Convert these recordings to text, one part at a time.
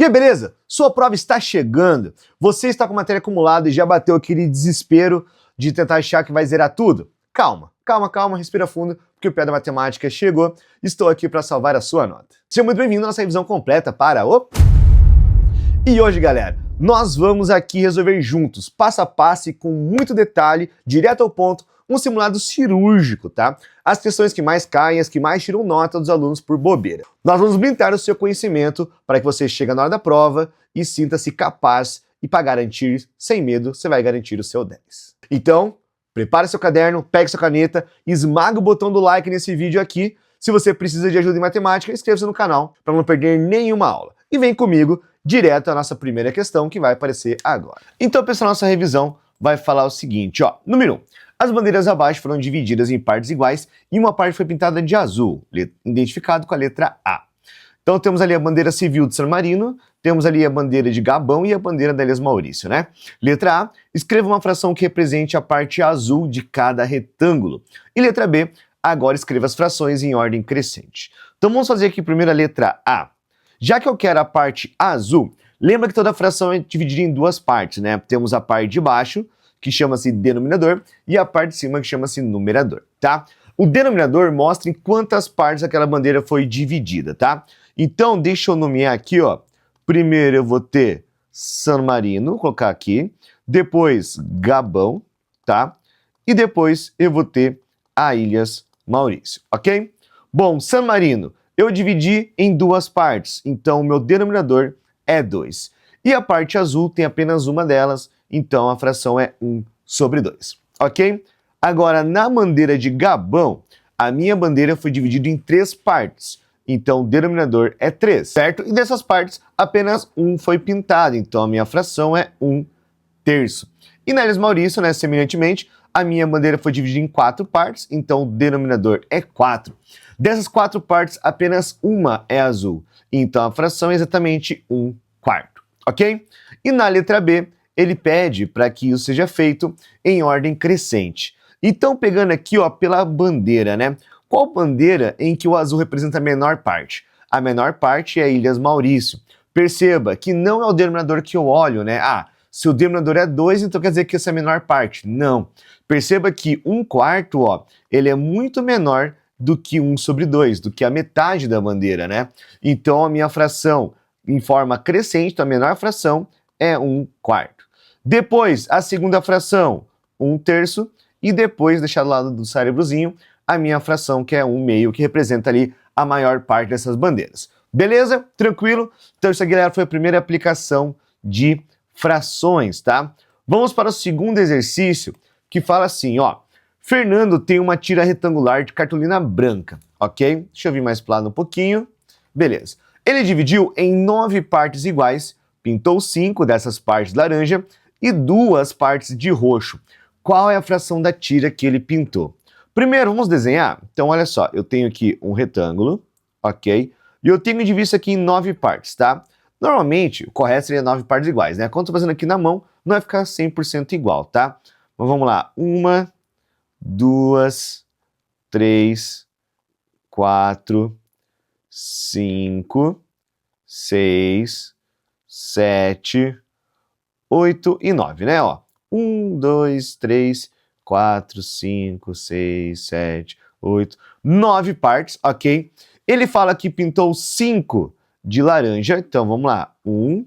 E aí, beleza? Sua prova está chegando. Você está com matéria acumulada e já bateu aquele desespero de tentar achar que vai zerar tudo? Calma, calma, calma, respira fundo, porque o Pé da Matemática chegou. Estou aqui para salvar a sua nota. Seja muito bem-vindo à nossa revisão completa para o... E hoje, galera, nós vamos aqui resolver juntos, passo a passo e com muito detalhe, direto ao ponto, um simulado cirúrgico, tá? As questões que mais caem, as que mais tiram nota dos alunos por bobeira. Nós vamos blindar o seu conhecimento para que você chegue na hora da prova e sinta-se capaz e para garantir, sem medo, você vai garantir o seu 10. Então, prepare seu caderno, pegue sua caneta, esmaga o botão do like nesse vídeo aqui. Se você precisa de ajuda em matemática, inscreva-se no canal para não perder nenhuma aula. E vem comigo direto à nossa primeira questão que vai aparecer agora. Então, pessoal, nossa revisão vai falar o seguinte, ó. Número 1. As bandeiras abaixo foram divididas em partes iguais e uma parte foi pintada de azul, identificado com a letra A. Então temos ali a bandeira civil de San Marino, temos ali a bandeira de Gabão e a bandeira da Ilhas Maurício, né? Letra A, escreva uma fração que represente a parte azul de cada retângulo. E letra B, agora escreva as frações em ordem crescente. Então vamos fazer aqui primeiro a letra A. Já que eu quero a parte azul, lembra que toda fração é dividida em duas partes, né? Temos a parte de baixo, que chama-se denominador, e a parte de cima que chama-se numerador, tá? O denominador mostra em quantas partes aquela bandeira foi dividida, tá? Então, deixa eu nomear aqui, ó. Primeiro eu vou ter San Marino, vou colocar aqui, depois Gabão, tá? E depois eu vou ter a Ilhas Maurício, ok? Bom, San Marino, eu dividi em duas partes, então o meu denominador é 2. E a parte azul tem apenas uma delas, então a fração é 1 sobre 2, ok? Agora, na bandeira de Gabão, a minha bandeira foi dividida em 3 partes, então o denominador é 3, certo? E dessas partes, apenas 1 foi pintado, então a minha fração é 1/3. E na Ilhas Maurício, né, semelhantemente, a minha bandeira foi dividida em 4 partes, então o denominador é 4. Dessas 4 partes, apenas uma é azul, então a fração é exatamente 1/4, ok? E na letra B, ele pede para que isso seja feito em ordem crescente. Então, pegando aqui, ó, pela bandeira, né? Qual bandeira em que o azul representa a menor parte? A menor parte é Ilhas Maurício. Perceba que não é o denominador que eu olho, né? Ah, se o denominador é 2, então quer dizer que essa é a menor parte. Não. Perceba que 1/4, ó, ele é muito menor do que 1 sobre 2, do que a metade da bandeira, né? Então, a minha fração em forma crescente, então a menor fração é 1/4. Depois, a segunda fração, 1/3, e depois, deixar do lado do cérebrozinho, a minha fração, que é 1/2, que representa ali a maior parte dessas bandeiras. Beleza? Tranquilo? Então isso aqui, galera, foi a primeira aplicação de frações, tá? Vamos para o segundo exercício, que fala assim, ó. Fernando tem uma tira retangular de cartolina branca, ok? Deixa eu vir mais plano um pouquinho. Beleza. Ele dividiu em 9 partes iguais, pintou 5 dessas partes laranja e 2 partes de roxo. Qual é a fração da tira que ele pintou? Primeiro, vamos desenhar? Então, olha só, eu tenho aqui um retângulo, ok? E eu tenho dividido isso aqui em 9 partes, tá? Normalmente, o correto seria 9 partes iguais, né? Quando eu tô fazendo aqui na mão, não vai ficar 100% igual, tá? Mas vamos lá. 1, 2, 3, 4, 5, 6, 7, 8 e 9, né? Ó, 1, 2, 3, 4, 5, 6, 7, 8, 9 partes, ok? Ele fala que pintou 5 de laranja, então vamos lá. 1,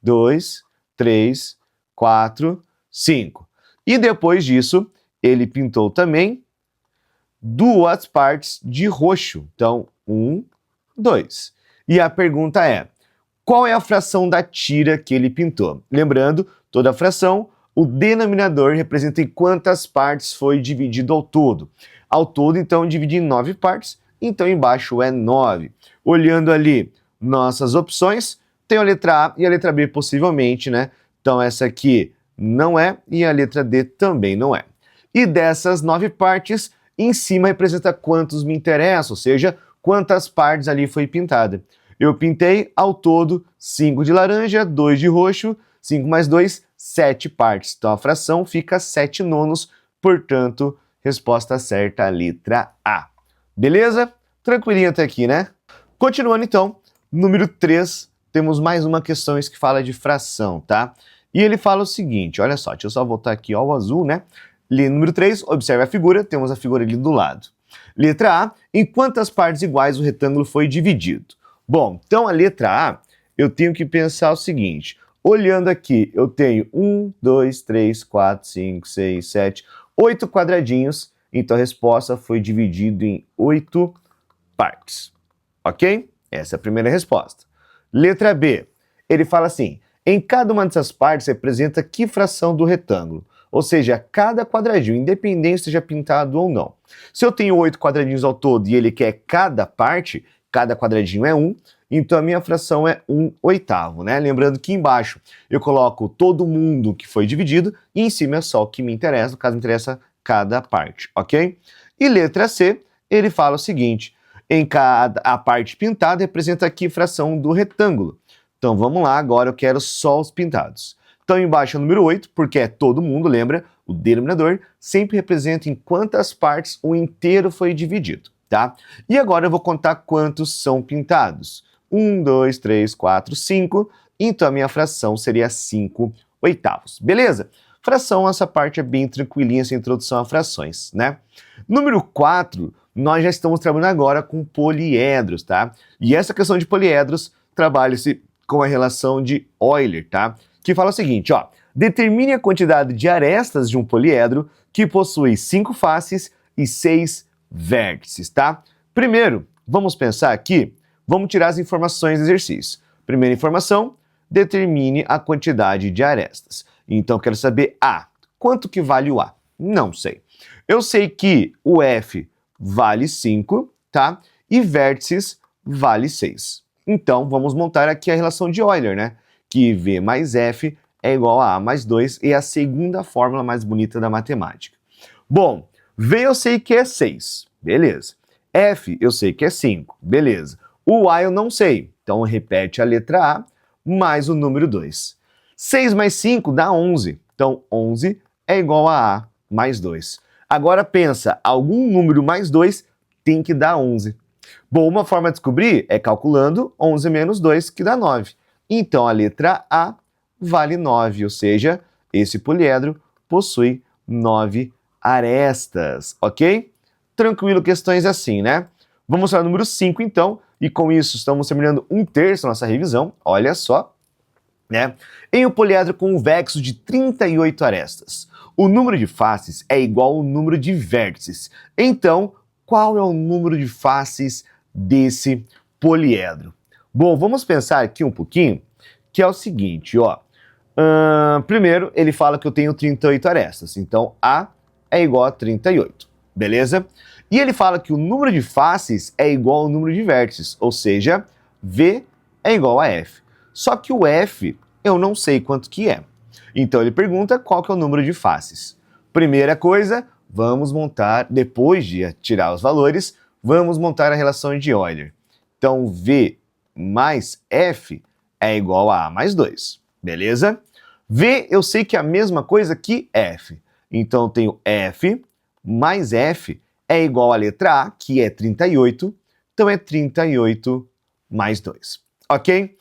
2, 3, 4, 5. E depois disso, ele pintou também 2 partes de roxo, então 1, 2. E a pergunta é, qual é a fração da tira que ele pintou? Lembrando, toda fração, o denominador representa em quantas partes foi dividido ao todo. Ao todo, então, dividi em 9 partes, então embaixo é 9. Olhando ali nossas opções, tem a letra A e a letra B possivelmente, né? Então essa aqui não é e a letra D também não é. E dessas 9 partes, em cima representa quantos me interessam, ou seja, quantas partes ali foi pintada. Eu pintei ao todo 5 de laranja, 2 de roxo, 5 mais 2, 7 partes. Então a fração fica 7/9, portanto, resposta certa, a letra A. Beleza? Tranquilinho até aqui, né? Continuando então, número 3, temos mais uma questão que fala de fração, tá? E ele fala o seguinte, olha só, deixa eu só voltar aqui ao azul, né? Número 3, observe a figura, temos a figura ali do lado. Letra A, em quantas partes iguais o retângulo foi dividido? Bom, então a letra A, eu tenho que pensar o seguinte, olhando aqui, eu tenho 1, 2, 3, 4, 5, 6, 7, 8 quadradinhos, então a resposta foi dividida em 8 partes, ok? Essa é a primeira resposta. Letra B, ele fala assim, em cada uma dessas partes representa que fração do retângulo? Ou seja, cada quadradinho, independente se seja pintado ou não. Se eu tenho 8 quadradinhos ao todo e ele quer cada parte, cada quadradinho é 1, então a minha fração é 1/8, né? Lembrando que embaixo eu coloco todo mundo que foi dividido e em cima é só o que me interessa, no caso me interessa cada parte, ok? E letra C, ele fala o seguinte, a parte pintada representa que fração do retângulo. Então vamos lá, agora eu quero só os pintados. Então embaixo é o número 8, porque é todo mundo, lembra? O denominador sempre representa em quantas partes o inteiro foi dividido, tá? E agora eu vou contar quantos são pintados. 1, 2, 3, 4, 5. Então a minha fração seria 5/8. Beleza? Fração, essa parte é bem tranquilinha, essa introdução a frações, né? Número 4, nós já estamos trabalhando agora com poliedros, tá? E essa questão de poliedros trabalha-se com a relação de Euler, tá? Que fala o seguinte, ó, determine a quantidade de arestas de um poliedro que possui 5 faces e 6 vértices, tá? Primeiro, vamos pensar aqui, vamos tirar as informações do exercício. Primeira informação, determine a quantidade de arestas. Então, eu quero saber A, quanto que vale o A? Não sei. Eu sei que o F vale 5, tá? E vértices vale 6. Então, vamos montar aqui a relação de Euler, né? Que V mais F é igual a mais 2 e é a segunda fórmula mais bonita da matemática. Bom, V eu sei que é 6, beleza. F eu sei que é 5, beleza. O A eu não sei, então repete a letra A mais o número 2. 6 mais 5 dá 11, então 11 é igual a A mais 2. Agora pensa, algum número mais 2 tem que dar 11. Bom, uma forma de descobrir é calculando 11 menos 2, que dá 9. Então a letra A vale 9, ou seja, esse poliedro possui 9 arestas, ok? Tranquilo, questões assim, né? Vamos para o número 5 então, e com isso estamos terminando 1/3 da nossa revisão, olha só, né? Em um poliedro com um vexo de 38 arestas, o número de faces é igual ao número de vértices. Então, qual é o número de faces desse poliedro? Bom, vamos pensar aqui um pouquinho, que é o seguinte, ó. Primeiro, ele fala que eu tenho 38 arestas, então A é igual a 38, beleza? E ele fala que o número de faces é igual ao número de vértices, ou seja, V é igual a F. Só que o F eu não sei quanto que é. Então ele pergunta qual que é o número de faces. Primeira coisa, vamos montar, depois de tirar os valores, vamos montar a relação de Euler. Então V mais F é igual a mais 2, beleza? V eu sei que é a mesma coisa que F. Então eu tenho F mais F é igual à letra A, que é 38, então é 38 mais 2, ok?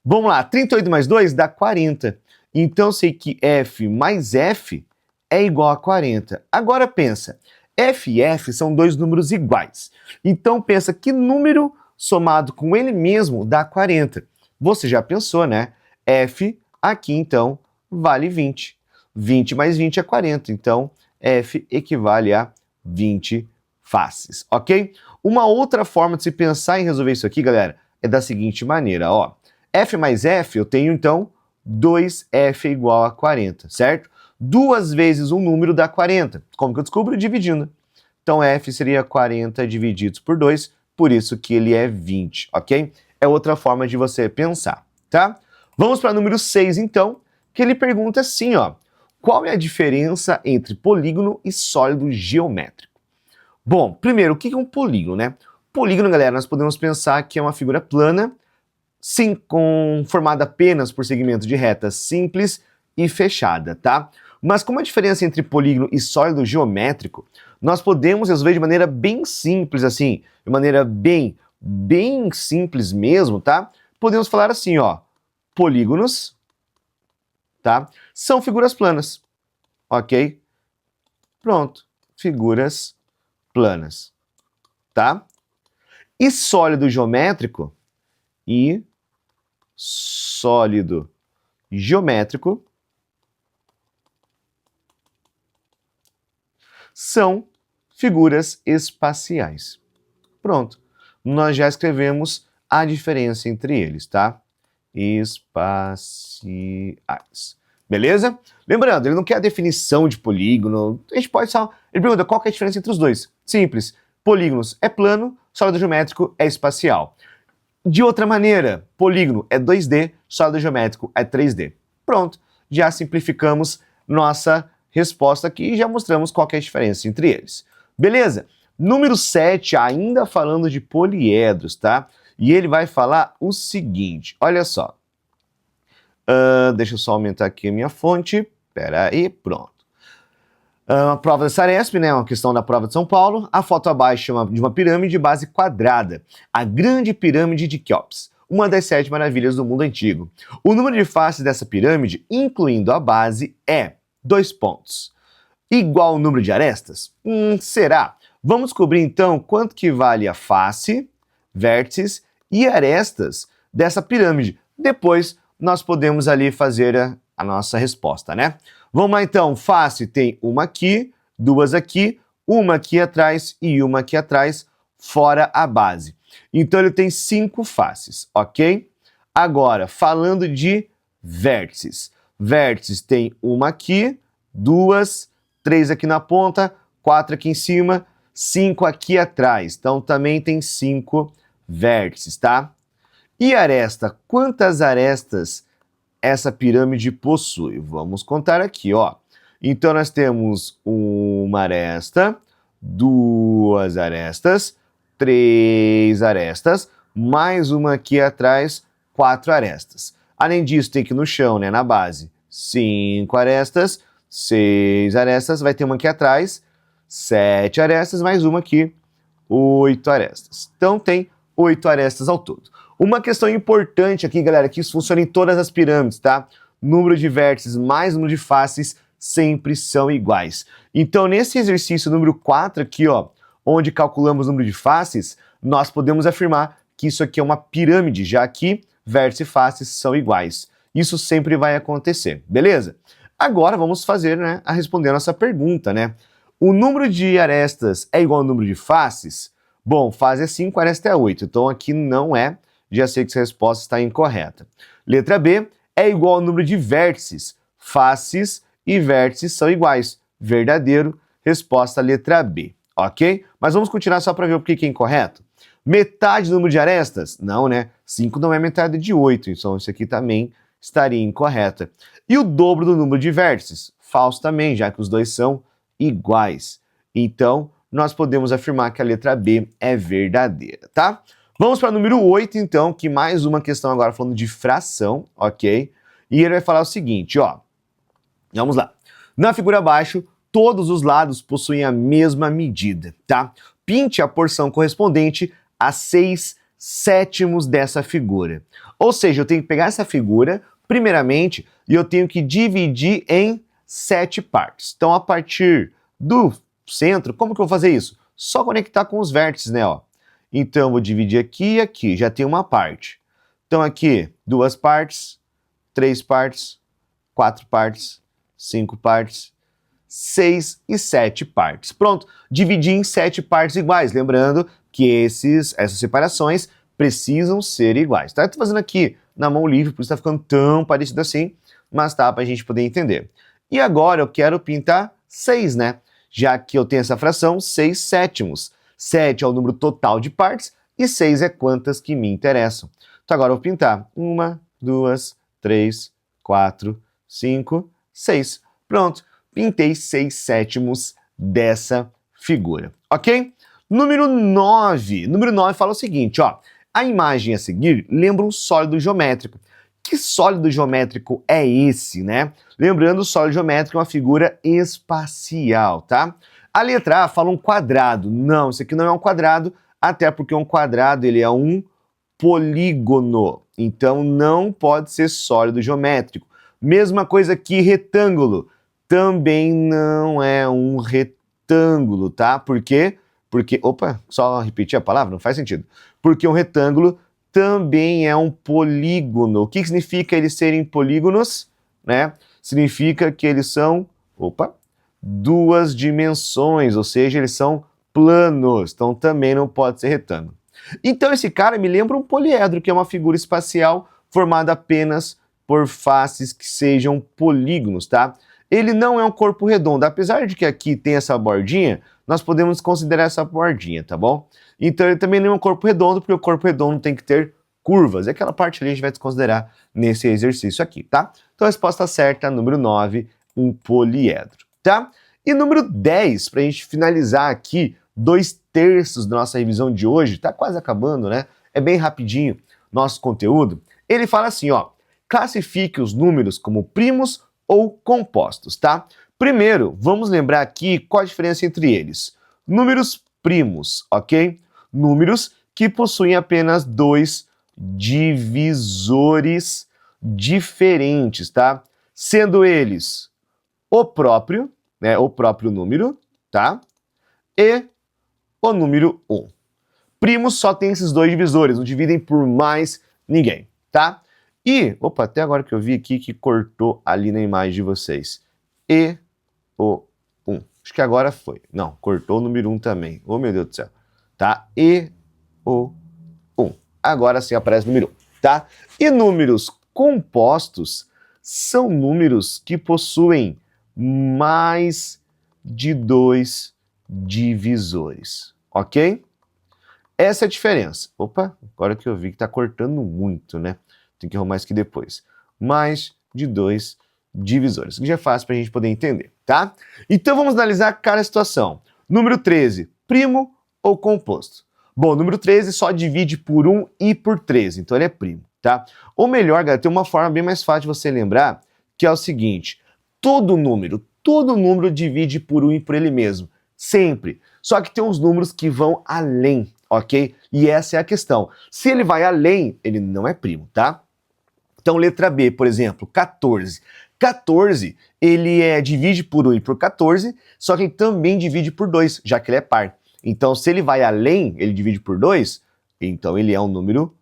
Vamos lá, 38 mais 2 dá 40. Então eu sei que F mais F é igual a 40. Agora pensa, F e F são dois números iguais. Então pensa que número somado com ele mesmo dá 40. Você já pensou, né? F aqui então vale 20. 20 mais 20 é 40, então F equivale a 20 faces, ok? Uma outra forma de se pensar em resolver isso aqui, galera, é da seguinte maneira, ó. F mais F, eu tenho então 2F igual a 40, certo? 2 vezes um número dá 40. Como que eu descubro? Dividindo. Então F seria 40 divididos por 2, por isso que ele é 20, ok? É outra forma de você pensar, tá? Vamos para o número 6 então, que ele pergunta assim, ó. Qual é a diferença entre polígono e sólido geométrico? Bom, primeiro, o que é um polígono, né? Polígono, galera, nós podemos pensar que é uma figura plana, sim, formada apenas por segmentos de reta simples e fechada, tá? Mas como a diferença entre polígono e sólido geométrico, nós podemos resolver de maneira bem simples, assim, de maneira bem simples mesmo, tá? podemos falar assim, ó, polígonos, tá? São figuras planas, ok? Pronto, figuras planas, tá? E sólido geométrico são figuras espaciais. Pronto, nós já escrevemos a diferença entre eles, tá? Espaciais. Beleza? Lembrando, ele não quer a definição de polígono. A gente pode só... Ele pergunta qual que é a diferença entre os dois. Simples. Polígonos é plano, sólido geométrico é espacial. De outra maneira, polígono é 2D, sólido geométrico é 3D. Pronto, já simplificamos nossa resposta aqui e já mostramos qual que é a diferença entre eles. Beleza? Número 7, ainda falando de poliedros, tá? E ele vai falar o seguinte, olha só. Deixa eu só aumentar aqui a minha fonte. Pera aí, pronto. A prova da Saresp, né, uma questão da prova de São Paulo. A foto abaixo é de uma pirâmide de base quadrada, a Grande Pirâmide de Quéops, uma das 7 maravilhas do mundo antigo. O número de faces dessa pirâmide, incluindo a base, é 2 pontos. Igual ao número de arestas? Será? Vamos descobrir então quanto que vale a face, vértices e arestas dessa pirâmide. Depois nós podemos ali fazer a nossa resposta, né? Vamos lá então, face tem uma aqui, duas aqui, uma aqui atrás e uma aqui atrás, fora a base. Então ele tem 5 faces, ok? Agora, falando de vértices. Vértices tem uma aqui, 2, 3 aqui na ponta, 4 aqui em cima, 5 aqui atrás. Então também tem 5 vértices, tá? E aresta, quantas arestas essa pirâmide possui? Vamos contar aqui, ó. Então nós temos uma aresta, 2 arestas, 3 arestas, mais uma aqui atrás, 4 arestas. Além disso, tem que ir no chão, né, na base, 5 arestas, 6 arestas, vai ter uma aqui atrás, 7 arestas, mais uma aqui, 8 arestas. Então tem 8 arestas ao todo. Uma questão importante aqui, galera, que isso funciona em todas as pirâmides, tá? Número de vértices mais número de faces sempre são iguais. Então, nesse exercício número 4 aqui, ó, onde calculamos o número de faces, nós podemos afirmar que isso aqui é uma pirâmide, já que vértices e faces são iguais. Isso sempre vai acontecer, beleza? Agora vamos fazer, né, a responder a nossa pergunta, né? O número de arestas é igual ao número de faces? Bom, face é 5, aresta é 8, então aqui não é. Já sei que essa resposta está incorreta. Letra B é igual ao número de vértices. Faces e vértices são iguais. Verdadeiro. Resposta letra B. Ok? Mas vamos continuar só para ver o que é incorreto. Metade do número de arestas? Não, né? 5 não é metade de 8, então isso aqui também estaria incorreta. E o dobro do número de vértices? Falso também, já que os dois são iguais. Então, nós podemos afirmar que a letra B é verdadeira, tá? Vamos para o número 8, então, que mais uma questão agora falando de fração, ok? E ele vai falar o seguinte, ó. Vamos lá. Na figura abaixo, todos os lados possuem a mesma medida, tá? Pinte a porção correspondente a 6/7 dessa figura. Ou seja, eu tenho que pegar essa figura, primeiramente, e eu tenho que dividir em 7 partes. Então, a partir do centro, como que eu vou fazer isso? Só conectar com os vértices, né, ó. Então, vou dividir aqui e aqui, já tem uma parte. Então, aqui, 2 partes, 3 partes, 4 partes, 5 partes, 6 e 7 partes. Pronto, dividi em 7 partes iguais. Lembrando que essas separações precisam ser iguais. Tá? Eu tô fazendo aqui na mão livre, por isso tá ficando tão parecido assim, mas tá pra gente poder entender. E agora eu quero pintar 6, né? Já que eu tenho essa fração, 6/7. 7 é o número total de partes e 6 é quantas que me interessam. Então agora eu vou pintar 1, 2, 3, 4, 5, 6. Pronto, pintei 6/7 dessa figura, ok? Número 9. Número 9 fala o seguinte, ó. A imagem a seguir lembra um sólido geométrico. Que sólido geométrico é esse, né? Lembrando, o sólido geométrico é uma figura espacial, tá? A letra A fala um quadrado. Não, isso aqui não é um quadrado, até porque um quadrado ele é um polígono, Então não pode ser sólido geométrico. Mesma coisa que retângulo. Também não é um retângulo, tá? Por quê? Porque, opa, só repetir a palavra, não faz sentido. Porque um retângulo também é um polígono. O que significa eles serem polígonos? Né? Significa que eles são, duas dimensões, ou seja, eles são planos. Então também não pode ser retângulo. Então esse cara me lembra um poliedro, que é uma figura espacial formada apenas por faces que sejam polígonos, tá? Ele não é um corpo redondo, apesar de que aqui tem essa bordinha, nós podemos considerar essa bordinha, tá bom? Então ele também não é um corpo redondo, porque o corpo redondo tem que ter curvas. E aquela parte ali a gente vai desconsiderar nesse exercício aqui, tá? Então a resposta certa, número 9, um poliedro, tá? E número 10, para a gente finalizar aqui, 2/3 da nossa revisão de hoje, tá quase acabando, né? É bem rapidinho nosso conteúdo. Ele fala assim, ó, classifique os números como primos ou compostos, tá? Primeiro, vamos lembrar aqui qual a diferença entre eles. Números primos, ok? Números que possuem apenas 2 divisores diferentes, tá? Sendo eles o próprio, né, o próprio número, tá? E o número 1. Primos só tem esses 2 divisores, não dividem por mais ninguém, tá? E, até agora que eu vi aqui que cortou ali na imagem de vocês. E o 1. Acho que agora foi. Não, cortou o número 1 também. Oh, meu Deus do céu. Tá? E o 1. Agora sim aparece o número 1, tá? E números compostos são números que possuem mais de 2 divisores, ok? Essa é a diferença. Agora que eu vi que tá cortando muito, né? Tem que arrumar isso aqui depois. Mais de 2 divisores. Que já é fácil para a gente poder entender, tá? Então vamos analisar cada situação. Número 13, primo ou composto? Bom, o número 13 só divide por 1 e por 13, então ele é primo, tá? Ou melhor, galera, tem uma forma bem mais fácil de você lembrar, que é o seguinte, todo número divide por 1 e por ele mesmo, sempre. Só que tem uns números que vão além, ok? E essa é a questão. Se ele vai além, ele não é primo, tá? Então, letra B, por exemplo, 14. 14, ele divide por 1 e por 14, só que ele também divide por 2, já que ele é par. Então, se ele vai além, ele divide por 2, então ele é um número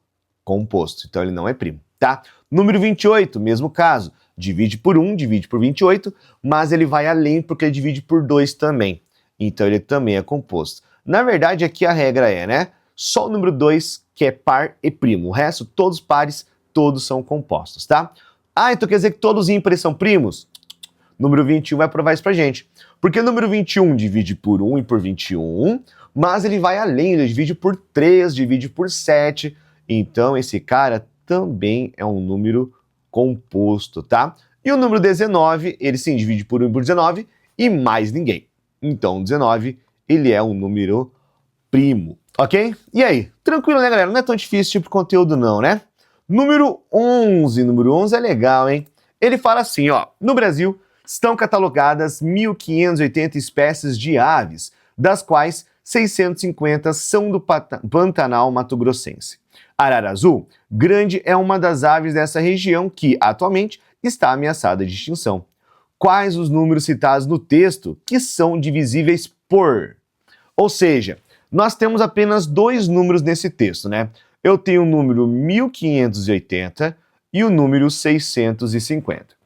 composto, então ele não é primo, tá? Número 28, mesmo caso, divide por 1, divide por 28, mas ele vai além porque ele divide por 2 também, então ele também é composto. Na verdade, aqui a regra é, né? Só o número 2 que é par e primo, o resto, todos pares, todos são compostos, tá? Ah, então quer dizer que todos ímpares são primos? Número 21 vai provar isso pra gente. Porque o número 21 divide por 1 e por 21, mas ele vai além, ele divide por 3, divide por 7. Então esse cara também é um número composto, tá? E o número 19, ele sim divide por 1 e por 19 e mais ninguém. Então 19, ele é um número primo, ok? E aí? Tranquilo, né, galera? Não é tão difícil tipo de conteúdo não, né? Número 11 é legal, hein? Ele fala assim, ó, no Brasil estão catalogadas 1.580 espécies de aves, das quais 650 são do Pantanal Mato-Grossense. Arara azul grande é uma das aves dessa região que, atualmente, está ameaçada de extinção. Quais os números citados no texto que são divisíveis por? Ou seja, nós temos apenas 2 números nesse texto, né? Eu tenho o número 1580 e o número 650.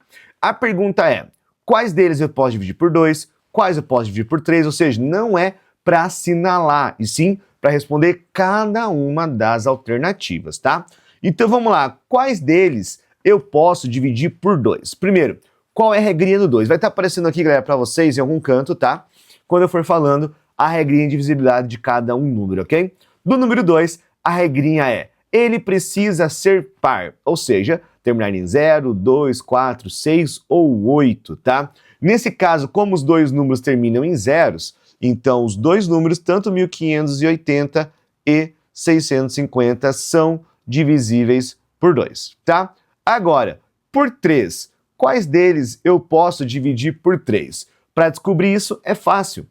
A pergunta é, quais deles eu posso dividir por 2, quais eu posso dividir por 3, ou seja, não é para assinalar, e sim para responder cada uma das alternativas, tá? Então vamos lá, quais deles eu posso dividir por 2? Primeiro, qual é a regrinha do 2? Vai estar aparecendo aqui, galera, para vocês em algum canto, tá? Quando eu for falando a regrinha de divisibilidade de cada um número, ok? Do número 2, a regrinha é, ele precisa ser par, ou seja, terminar em 0, 2, 4, 6 ou 8, tá? Nesse caso, como os 2 números terminam em zeros, então os 2 números, tanto 1580 e 650, são divisíveis por 2, tá? Agora, por 3, quais deles eu posso dividir por 3? Para descobrir isso é fácil,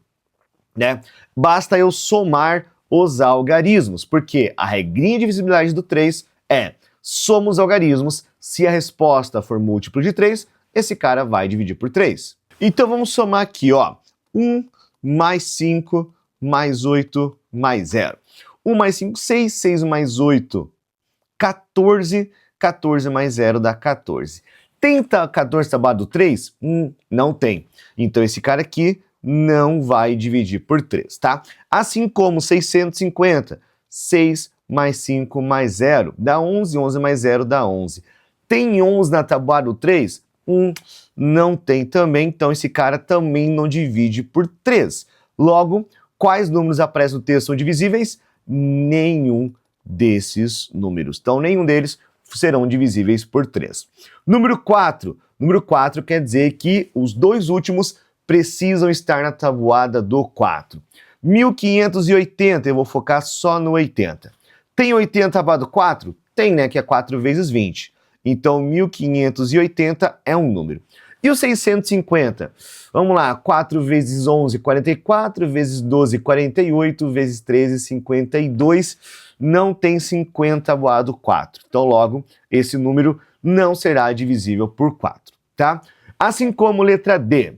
né? Basta eu somar os algarismos, porque a regrinha de divisibilidade do 3 é somos algarismos. Se a resposta for múltiplo de 3, esse cara vai dividir por 3. Então vamos somar aqui, ó. 1 mais 5 mais 8 mais 0. 1 mais 5, 6. 6 mais 8, 14. 14 mais 0 dá 14. Tem 14 tabuado 3? Não tem. Então esse cara aqui não vai dividir por 3, tá? Assim como 650. 6 mais 5 mais 0 dá 11. 11 mais 0 dá 11. Tem 11 na tabuada 3? Não tem também, então esse cara também não divide por 3. Logo, quais números aparecem no texto são divisíveis? Nenhum desses números. Então, nenhum deles serão divisíveis por 3. Número 4. Número 4 quer dizer que os dois últimos precisam estar na tabuada do 4. 1580, eu vou focar só no 80. Tem 80 tabuado 4? Tem, né? Que é 4 vezes 20. Então, 1580 é um número. E o 650? Vamos lá, 4 vezes 11, 44, vezes 12, 48, vezes 13, 52. Não tem 50 tabuado 4. Então, logo, esse número não será divisível por 4, tá? Assim como letra D,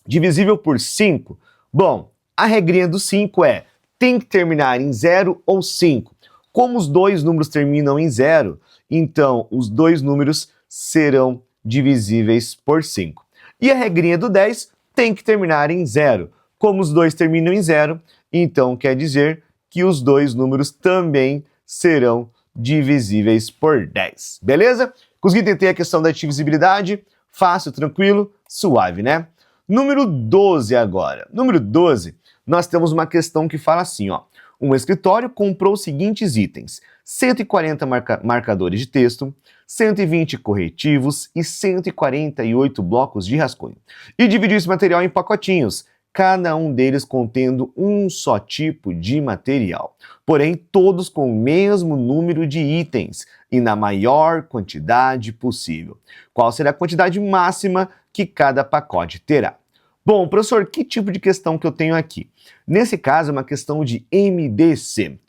divisível por 5. Bom, a regrinha do 5 é, tem que terminar em 0 ou 5. Como os dois números terminam em 0, então os dois números serão divisíveis por 5. E a regrinha do 10 tem que terminar em 0. Como os dois terminam em 0, então quer dizer que os dois números também serão divisíveis por 10. Beleza? Consegui entender a questão da divisibilidade? Fácil, tranquilo, suave, né? Número 12 agora. Número 12, nós temos uma questão que fala assim, ó. Um escritório comprou os seguintes itens: 140 marcadores de texto, 120 corretivos e 148 blocos de rascunho. E dividiu esse material em pacotinhos, cada um deles contendo um só tipo de material, porém todos com o mesmo número de itens e na maior quantidade possível. Qual será a quantidade máxima que cada pacote terá? Bom, professor, que tipo de questão que eu tenho aqui? Nesse caso, é uma questão de MDC.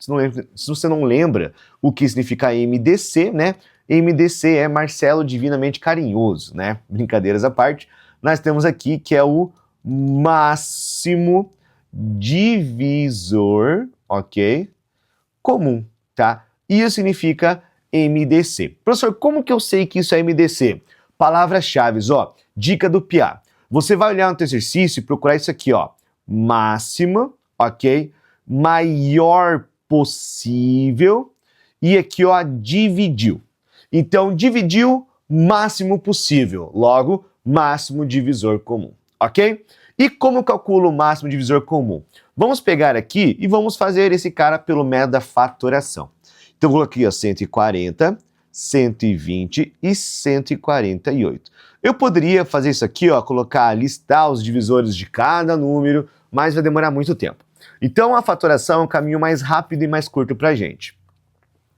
Se você não lembra o que significa MDC, né? MDC é Marcelo Divinamente Carinhoso, né? Brincadeiras à parte. Nós temos aqui que é o máximo divisor, ok? Comum, tá? Isso significa MDC. Professor, como que eu sei que isso é MDC? Palavras-chave, ó. Dica do Piá. Você vai olhar no teu exercício e procurar isso aqui, ó. Máxima, ok? Maior possível. E aqui, ó, dividiu. Então, dividiu máximo possível. Logo, máximo divisor comum, ok? E como eu calculo o máximo divisor comum? Vamos pegar aqui e vamos fazer esse cara pelo método da fatoração. Então, eu vou aqui, ó, 140, 120 e 148. Eu poderia fazer isso aqui, ó, listar os divisores de cada número, mas vai demorar muito tempo. Então, a fatoração é um caminho mais rápido e mais curto para a gente.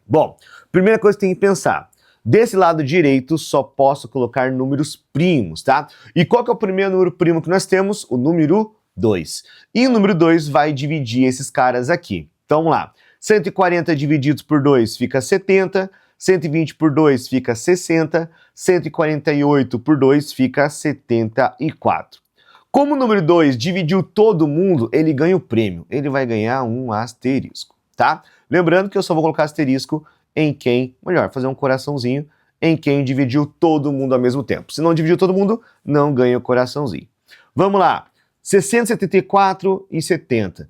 Bom, primeira coisa que tem que pensar. Desse lado direito, só posso colocar números primos, tá? E qual que é o primeiro número primo que nós temos? O número 2. E o número 2 vai dividir esses caras aqui. Então, vamos lá. 140 divididos por 2 fica 70. 120 por 2 fica 60, 148 por 2 fica 74. Como o número 2 dividiu todo mundo, ele ganha o prêmio. Ele vai ganhar um asterisco, tá? Lembrando que eu só vou colocar asterisco em quem, melhor, fazer um coraçãozinho em quem dividiu todo mundo ao mesmo tempo. Se não dividiu todo mundo, não ganha o coraçãozinho. Vamos lá. 60, 74 e 70.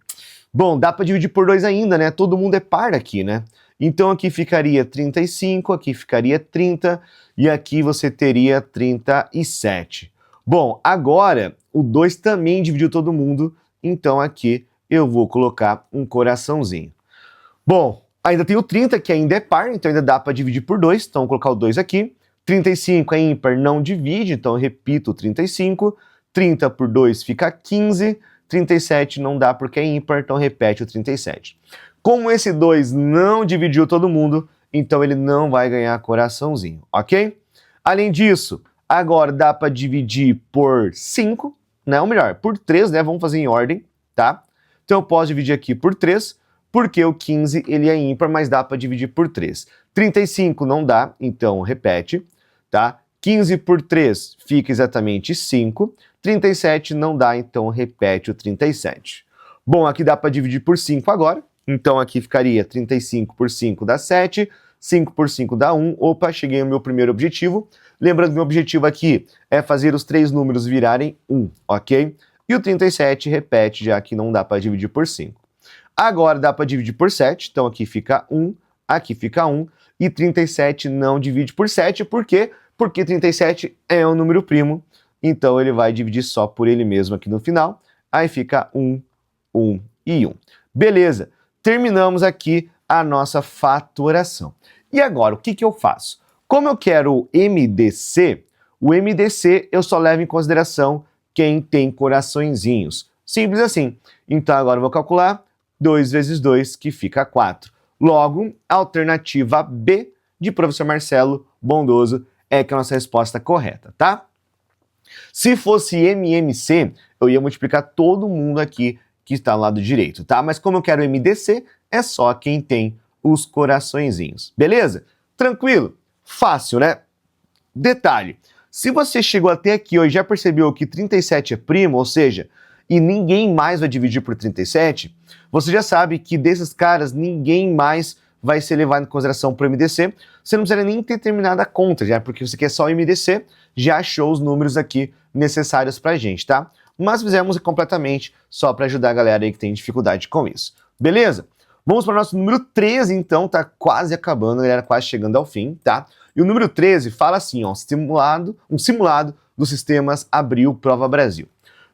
Bom, dá para dividir por 2 ainda, né? Todo mundo é par aqui, né? Então aqui ficaria 35, aqui ficaria 30 e aqui você teria 37. Bom, agora o 2 também dividiu todo mundo, então aqui eu vou colocar um coraçãozinho. Bom, ainda tem o 30 que ainda é par, então ainda dá para dividir por 2, então vou colocar o 2 aqui. 35 é ímpar, não divide, então eu repito o 35. 30 por 2 fica 15. 37 não dá porque é ímpar, então repete o 37. Como esse 2 não dividiu todo mundo, então ele não vai ganhar coraçãozinho, ok? Além disso, agora dá para dividir por 5, né? Ou melhor, por 3, né? Vamos fazer em ordem, tá? Então eu posso dividir aqui por 3, porque o 15 ele é ímpar, mas dá para dividir por 3. 35 não dá, então repete, tá? 15 por 3 fica exatamente 5. 37 não dá, então repete o 37. Bom, aqui dá para dividir por 5 agora. Então aqui ficaria 35 por 5 dá 7. 5 por 5 dá 1. Opa, cheguei ao meu primeiro objetivo. Lembrando que meu objetivo aqui é fazer os três números virarem 1, ok? E o 37 repete, já que não dá para dividir por 5. Agora dá para dividir por 7, então aqui fica 1, aqui fica 1. E 37 não divide por 7, por quê? Porque 37 é um número primo, então ele vai dividir só por ele mesmo aqui no final. Aí fica 1, 1 e 1. Beleza, terminamos aqui a nossa fatoração. E agora, o que eu faço? Como eu quero o MDC eu só levo em consideração quem tem coraçõezinhos. Simples assim. Então agora eu vou calcular 2 vezes 2, que fica 4. Logo, a alternativa B de professor Marcelo Bondoso é que é a nossa resposta correta, tá? Se fosse MMC, eu ia multiplicar todo mundo aqui que está do lado direito, tá? Mas como eu quero MDC, é só quem tem os coraçõezinhos, beleza? Tranquilo? Fácil, né? Detalhe, se você chegou até aqui e já percebeu que 37 é primo, ou seja, e ninguém mais vai dividir por 37, você já sabe que desses caras ninguém mais vai ser levado em consideração para o MDC. Você não precisa nem ter terminado a conta, já, porque você quer só o MDC, já achou os números aqui necessários para a gente, tá? Mas fizemos completamente só para ajudar a galera aí que tem dificuldade com isso. Beleza? Vamos para o nosso número 13, então, tá quase acabando, galera, quase chegando ao fim, tá? E o número 13 fala assim, ó, um simulado dos sistemas Abril Prova Brasil.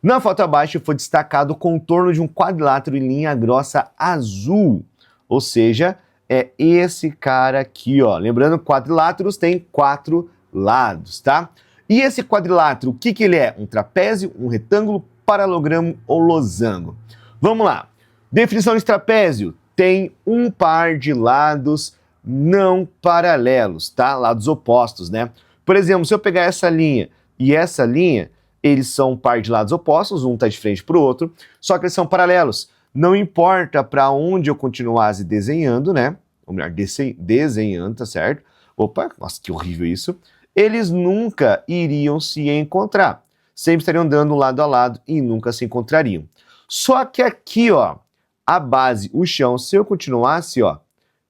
Na foto abaixo foi destacado o contorno de um quadrilátero em linha grossa azul, ou seja, é esse cara aqui, ó. Lembrando, quadriláteros têm 4 lados, tá? E esse quadrilátero, o que ele é? Um trapézio, um retângulo, paralogramo ou losango? Vamos lá. Definição de trapézio. Tem um par de lados não paralelos, tá? Lados opostos, né? Por exemplo, se eu pegar essa linha e essa linha, eles são um par de lados opostos, um está de frente para o outro, só que eles são paralelos. Não importa para onde eu continuasse desenhando, né? Ou melhor, desenhando, tá certo? Opa, nossa, que horrível isso. Eles nunca iriam se encontrar. Sempre estariam andando lado a lado e nunca se encontrariam. Só que aqui, ó, a base, o chão, se eu continuasse, ó,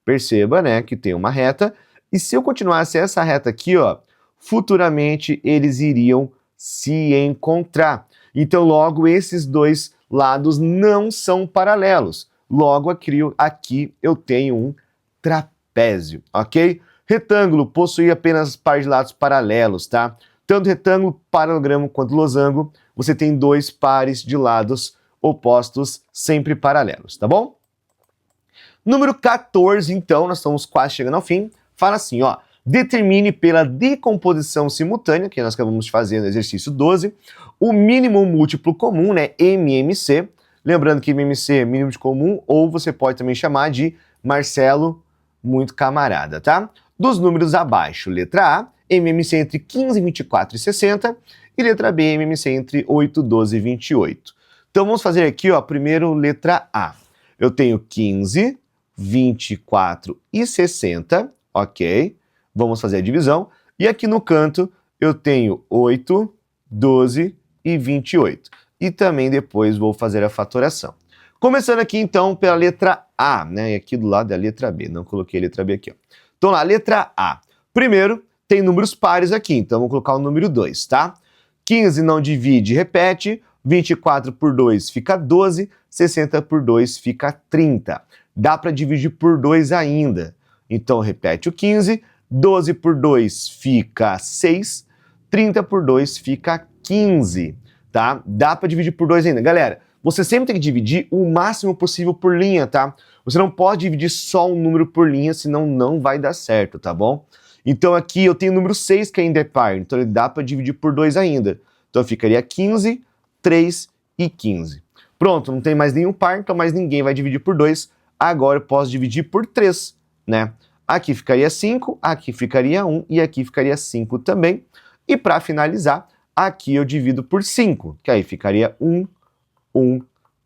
perceba, né, que tem uma reta, e se eu continuasse essa reta aqui, ó, futuramente eles iriam se encontrar. Então, logo, esses dois lados não são paralelos. Logo, aqui eu tenho um trapézio, ok? Retângulo possui apenas par de lados paralelos, tá? Tanto retângulo, paralogramo quanto losango, você tem dois pares de lados opostos sempre paralelos, tá bom? Número 14, então, nós estamos quase chegando ao fim, fala assim, ó, determine pela decomposição simultânea, que nós acabamos de fazer no exercício 12, o mínimo múltiplo comum, né, MMC, lembrando que MMC é mínimo de comum, ou você pode também chamar de Marcelo muito camarada, tá? Dos números abaixo, letra A, MMC entre 15, 24 e 60, e letra B, MMC entre 8, 12 e 28. Então vamos fazer aqui, ó, primeiro letra A. Eu tenho 15, 24 e 60, ok? Vamos fazer a divisão. E aqui no canto eu tenho 8, 12 e 28. E também depois vou fazer a fatoração. Começando aqui então pela letra A, né? E aqui do lado é a letra B, não coloquei a letra B aqui, ó. Então lá, letra A. Primeiro, tem números pares aqui, então vou colocar o número 2, tá? 15 não divide, repete. 24 por 2 fica 12, 60 por 2 fica 30. Dá para dividir por 2 ainda. Então repete o 15, 12 por 2 fica 6, 30 por 2 fica 15, tá? Dá para dividir por 2 ainda. Galera, você sempre tem que dividir o máximo possível por linha, tá? Você não pode dividir só um número por linha, senão não vai dar certo, tá bom? Então aqui eu tenho o número 6 que ainda é par, então ele dá para dividir por 2 ainda. Então ficaria 15, 3 e 15. Pronto, não tem mais nenhum par, então mais ninguém vai dividir por 2. Agora eu posso dividir por 3, né? Aqui ficaria 5, aqui ficaria 1 e aqui ficaria 5 também. E para finalizar, aqui eu divido por 5, que aí ficaria 1, 1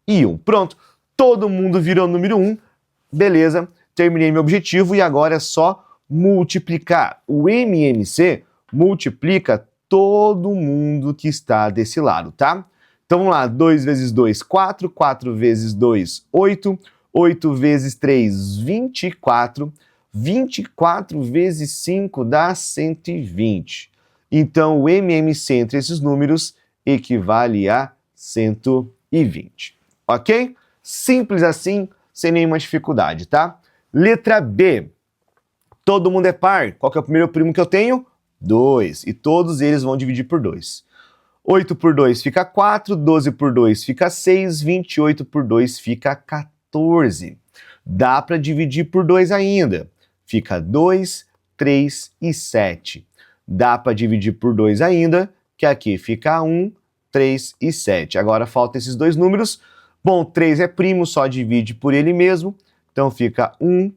e 1. Pronto, todo mundo virou o número 1. Beleza, terminei meu objetivo e agora é só multiplicar. O MMC multiplica todo mundo que está desse lado, tá? Então vamos lá, 2 vezes 2, 4, 4 vezes 2, 8, 8 vezes 3, 24, 24 vezes 5 dá 120. Então o MMC entre esses números equivale a 120, ok? Simples assim, sem nenhuma dificuldade, tá? Letra B. Todo mundo é par. Qual que é o primeiro primo que eu tenho? 2. E todos eles vão dividir por 2. 8 por 2 fica 4, 12 por 2 fica 6, 28 por 2 fica 14. Dá para dividir por 2 ainda. Fica 2, 3 e 7. Dá para dividir por 2 ainda, que aqui fica 1, 3 e 7. Agora faltam esses dois números. Bom, 3 é primo, só divide por ele mesmo. Então fica 1,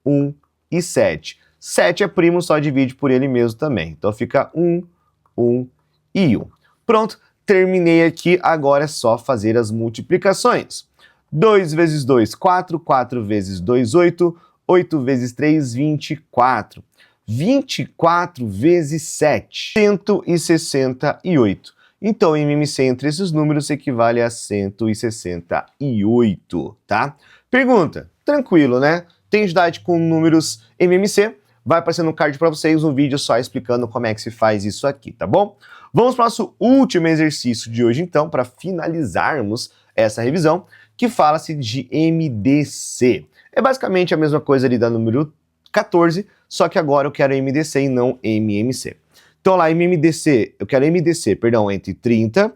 1 e 7. 7 é primo, só divide por ele mesmo também. Então fica 1, 1 e 1. Pronto, terminei aqui. Agora é só fazer as multiplicações. 2 vezes 2, 4. 4 vezes 2, 8. 8 vezes 3, 24. 24 vezes 7, 168. Então, o MMC entre esses números equivale a 168, tá? Pergunta, tranquilo, né? Tem dificuldade com números MMC? Vai aparecer no card para vocês um vídeo só explicando como é que se faz isso aqui, tá bom? Vamos para o nosso último exercício de hoje, então, para finalizarmos essa revisão, que fala-se de MDC. É basicamente a mesma coisa ali da número 14, só que agora eu quero MDC e não MMC. Então lá, eu quero MDC, entre 30,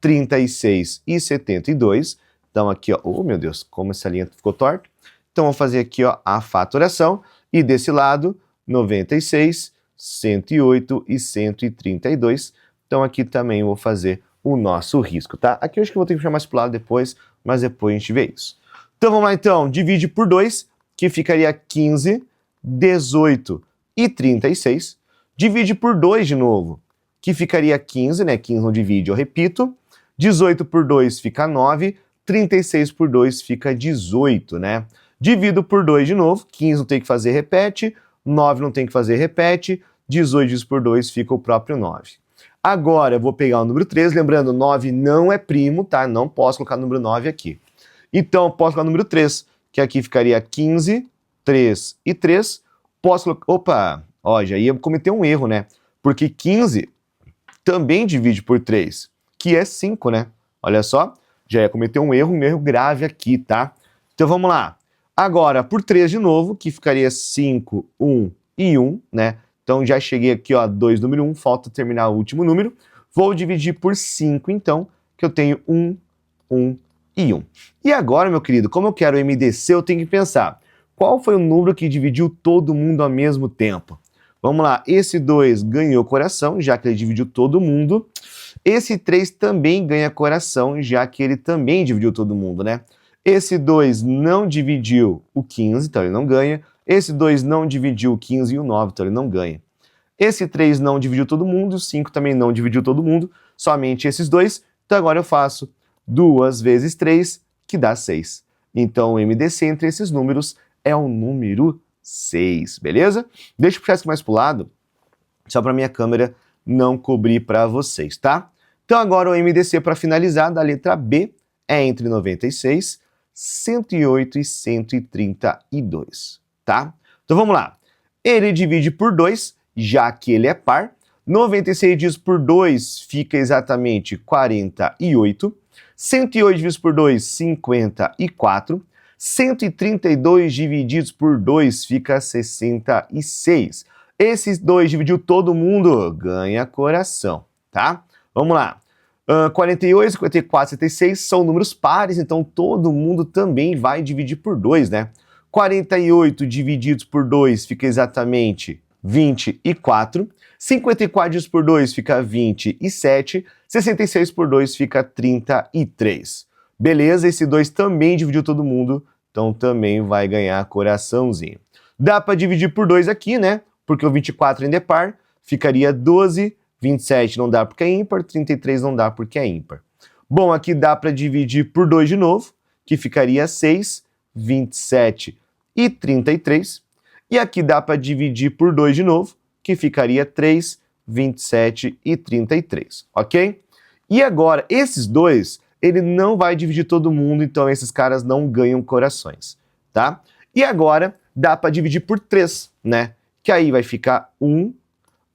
36 e 72. Então aqui, ó, oh meu Deus, como essa linha ficou torta. Então vou fazer aqui, ó, a fatoração, e desse lado, 96, 108 e 132. Então aqui também eu vou fazer o nosso risco, tá? Aqui eu acho que eu vou ter que puxar mais pro lado depois, mas depois a gente vê isso. Então vamos lá então, divide por 2, que ficaria 15, 18 e 36. Divide por 2 de novo, que ficaria 15, né? 15 não divide, eu repito. 18 por 2 fica 9, 36 por 2 fica 18, né? Divido por 2 de novo, 15 não tem que fazer, repete. 9 não tem que fazer, repete. 18 dividido por 2 fica o próprio 9. Agora eu vou pegar o número 3, lembrando, 9 não é primo, tá? Não posso colocar o número 9 aqui. Então, posso colocar o número 3, que aqui ficaria 15, 3 e 3. Posso colocar... Opa! Ó, já ia cometer um erro, né? Porque 15 também divide por 3, que é 5, né? Olha só, já ia cometer um erro grave aqui, tá? Então vamos lá. Agora, por 3 de novo, que ficaria 5, 1 e 1, né? Então já cheguei aqui, ó, 2, número 1, falta terminar o último número. Vou dividir por 5, então, que eu tenho 1, 1 e 1. E agora, meu querido, como eu quero MDC, eu tenho que pensar, qual foi o número que dividiu todo mundo ao mesmo tempo? Vamos lá, esse 2 ganhou coração, já que ele dividiu todo mundo. Esse 3 também ganha coração, já que ele também dividiu todo mundo, né? Esse 2 não dividiu o 15, então ele não ganha. Esse 2 não dividiu o 15 e o 9, então ele não ganha. Esse 3 não dividiu todo mundo, o 5 também não dividiu todo mundo, somente esses dois. Então agora eu faço 2 vezes 3, que dá 6. Então o MDC entre esses números é o número 6, beleza? Deixa eu puxar isso mais pro lado, só para minha câmera não cobrir para vocês, tá? Então agora o MDC para finalizar da letra B é entre 96, 108 e 132, tá? Então vamos lá. Ele divide por 2, já que ele é par. 96 dividido por 2 fica exatamente 48. 108 dividido por 2, 54. 132 divididos por 2 fica 66. Esses 2 dividiu todo mundo, ganha coração, tá? Vamos lá. 48, 54, 76 são números pares, então todo mundo também vai dividir por 2, né? 48 divididos por 2 fica exatamente 24. 54 divididos por 2 fica 27. 66 por 2 fica 33. Beleza, esse 2 também dividiu todo mundo, então também vai ganhar coraçãozinho. Dá para dividir por 2 aqui, né? Porque o 24 ainda é par, ficaria 12, 27 não dá porque é ímpar, 33 não dá porque é ímpar. Bom, aqui dá para dividir por 2 de novo, que ficaria 6, 27 e 33. E aqui dá para dividir por 2 de novo, que ficaria 3, 27 e 33, ok? E agora, esses dois, ele não vai dividir todo mundo, então esses caras não ganham corações, tá? E agora, dá para dividir por 3, né? Que aí vai ficar 1,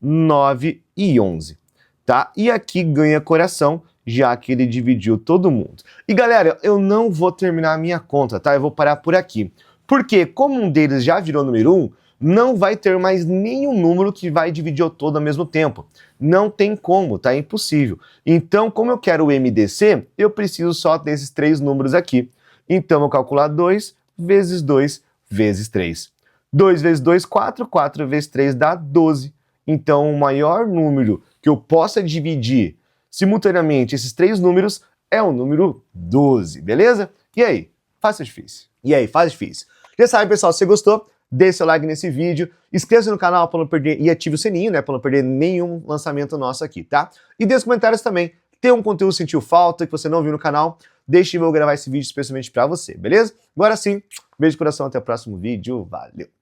9 e 11, tá? E aqui ganha coração, já que ele dividiu todo mundo. E galera, eu não vou terminar a minha conta, tá? Eu vou parar por aqui. Porque como um deles já virou número 1, não vai ter mais nenhum número que vai dividir o todo ao mesmo tempo. Não tem como, tá? É impossível. Então, como eu quero o MDC, eu preciso só desses 3 números aqui. Então, eu vou calcular 2 vezes 2 vezes 3. 2 vezes 2, 4. 4 vezes 3 dá 12. Então, o maior número que eu possa dividir simultaneamente esses 3 números é o número 12, beleza? E aí? Fácil ou difícil? E aí, fácil ou difícil? Já sabe, pessoal, se você gostou, deixe seu like nesse vídeo, inscreva-se no canal para não perder e ative o sininho, né, para não perder nenhum lançamento nosso aqui, tá? E deixe nos comentários também, tem um conteúdo que sentiu falta, que você não viu no canal, deixe eu gravar esse vídeo especialmente para você, beleza? Agora sim, beijo de coração, até o próximo vídeo, valeu!